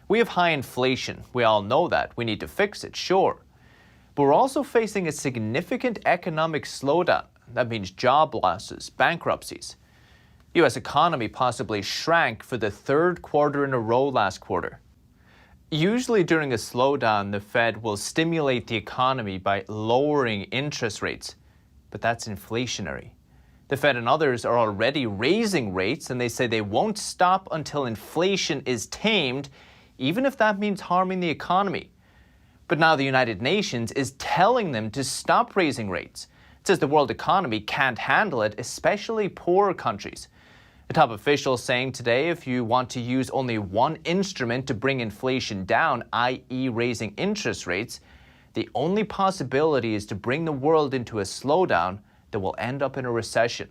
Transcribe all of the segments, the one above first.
We have high inflation. We all know that. We need to fix it, sure. But we're also facing a significant economic slowdown. That means job losses, bankruptcies. The U.S. economy possibly shrank for the third quarter in a row last quarter. Usually during a slowdown, the Fed will stimulate the economy by lowering interest rates. But that's inflationary. The Fed and others are already raising rates, and they say they won't stop until inflation is tamed, even if that means harming the economy. But now the United Nations is telling them to stop raising rates. It says the world economy can't handle it, especially poorer countries. A top official saying today if you want to use only one instrument to bring inflation down, i.e. raising interest rates, the only possibility is to bring the world into a slowdown that will end up in a recession.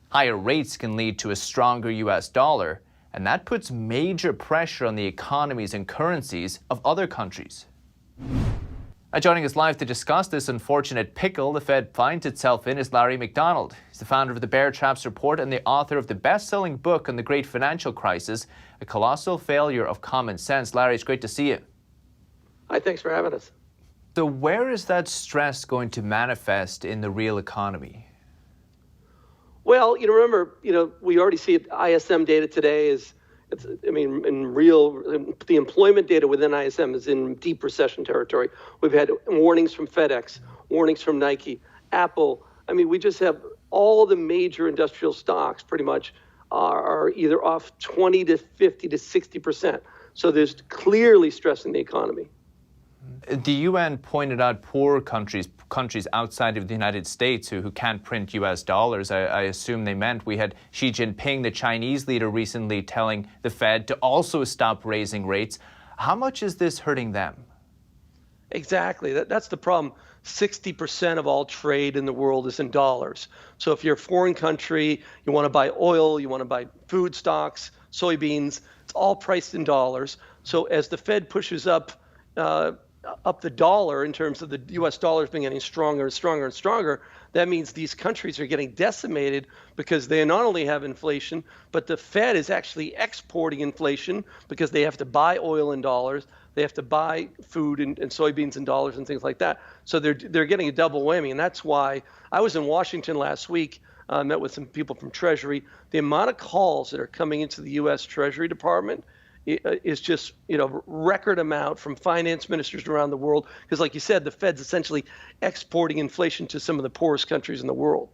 Higher rates can lead to a stronger U.S. dollar, and that puts major pressure on the economies and currencies of other countries. Joining us live to discuss this unfortunate pickle the Fed finds itself in is Larry McDonald. He's the founder of the Bear Traps Report and the author of the best-selling book on the Great Financial Crisis, A Colossal Failure of Common Sense. Larry, it's great to see you. Hi, thanks for having us. So where is that stress going to manifest in the real economy? Well, remember, we already see it. ISM data today the employment data within ISM is in deep recession territory. We've had warnings from FedEx, warnings from Nike, Apple. We just have all the major industrial stocks pretty much are either off 20 to 50 to 60%. So there's clearly stress in the economy. The UN pointed out poor countries outside of the United States who can't print US dollars. I assume they meant we had Xi Jinping, the Chinese leader, recently telling the Fed to also stop raising rates. How much is this hurting them? Exactly. That's the problem. 60% of all trade in the world is in dollars. So if you're a foreign country, you want to buy oil, you want to buy food stocks, soybeans, it's all priced in dollars. So as the Fed pushes up the dollar in terms of the U.S. dollars being getting stronger and stronger and stronger, that means these countries are getting decimated because they not only have inflation, but the Fed is actually exporting inflation because they have to buy oil in dollars, they have to buy food and soybeans in dollars and things like that. So they're getting a double whammy, and that's why I was in Washington last week, met with some people from Treasury. The amount of calls that are coming into the U.S. Treasury Department is just, record amount from finance ministers around the world. Because like you said, the Fed's essentially exporting inflation to some of the poorest countries in the world.